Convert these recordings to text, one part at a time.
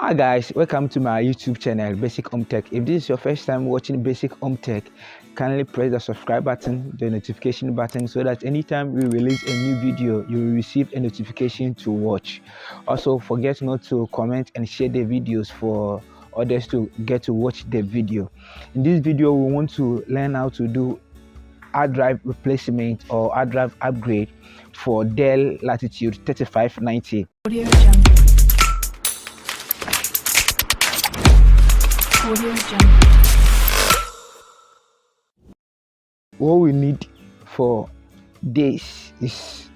Hi guys, welcome to my YouTube channel Basic Home Tech. If this is your first time watching Basic Home Tech, kindly press the subscribe button, the notification button, so that anytime we release a new video, you will receive a notification to watch. Also, forget not to comment and share the videos for others to get to watch the video. In this video, we want to learn how to do hard drive replacement or hard drive upgrade for Dell Latitude 3590. Audio Jungle. Audio Jungle. What we need for this is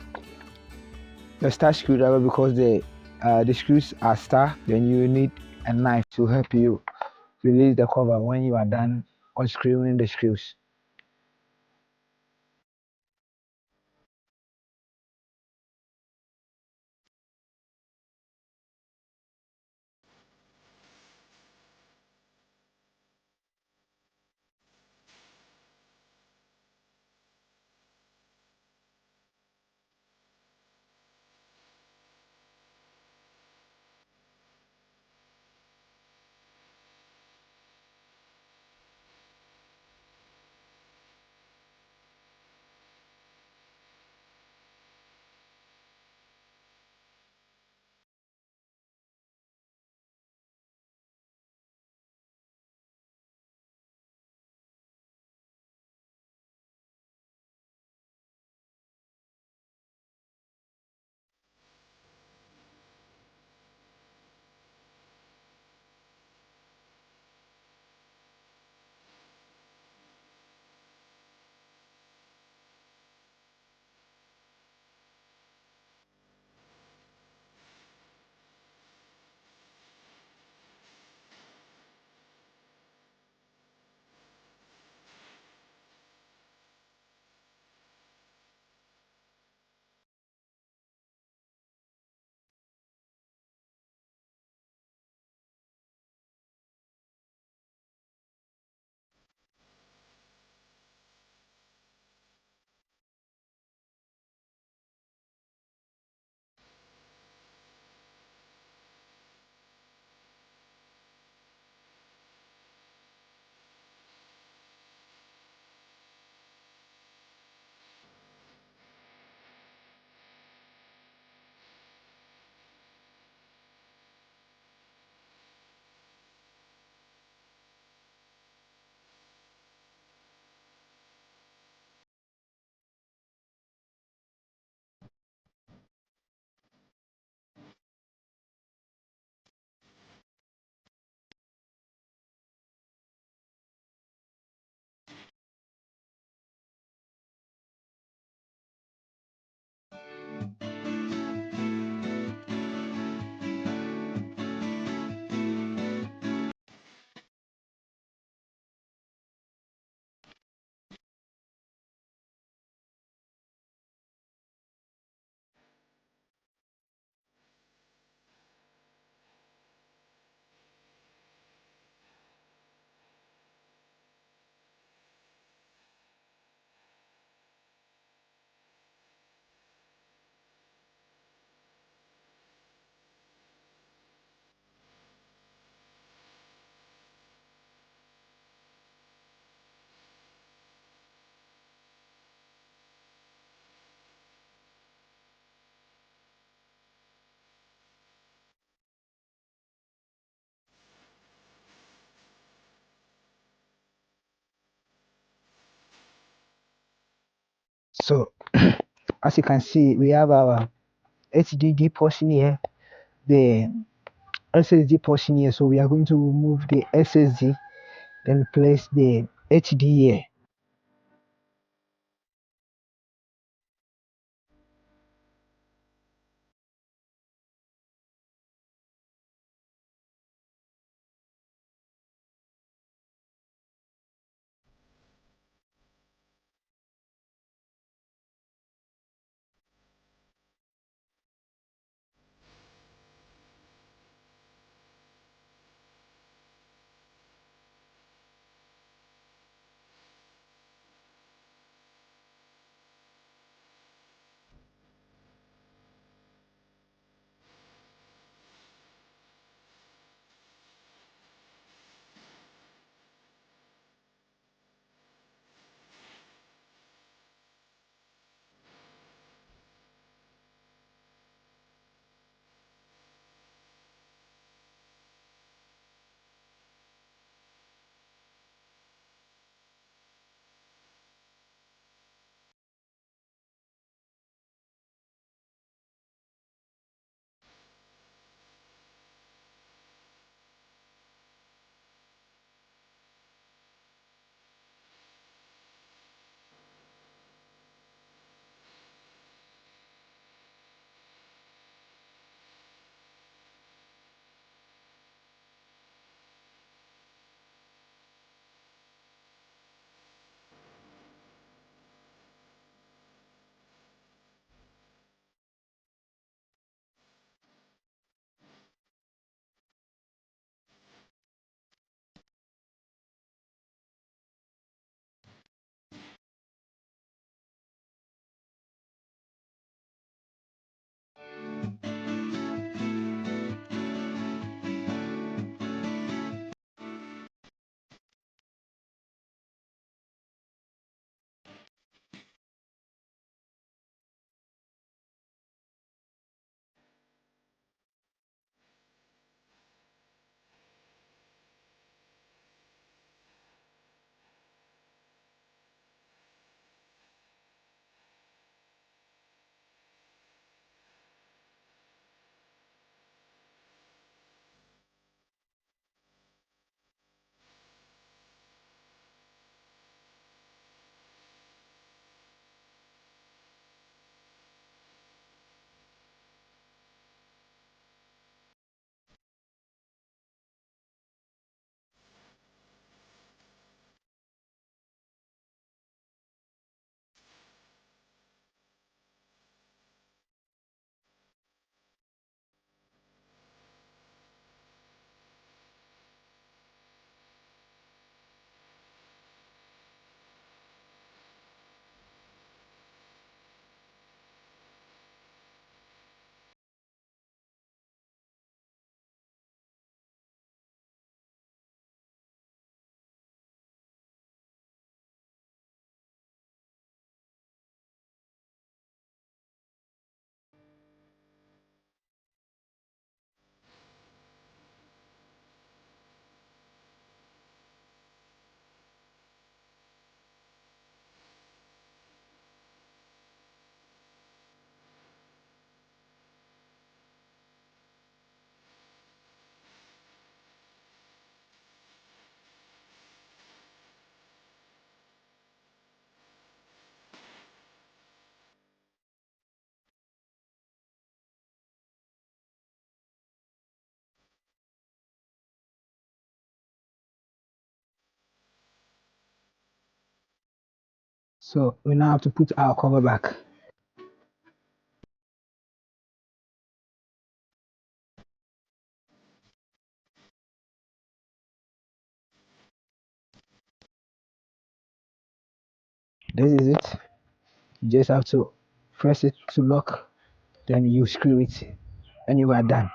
the star screwdriver, because the screws are star. Then you need a knife to help you release the cover when you are done unscrewing the screws. So as you can see, we have our HDD portion here, the SSD portion here. So we are going to remove the SSD, then place the HD here. So we now have to put our cover back. This is it. You just have to press it to lock, then you screw it, and you are done.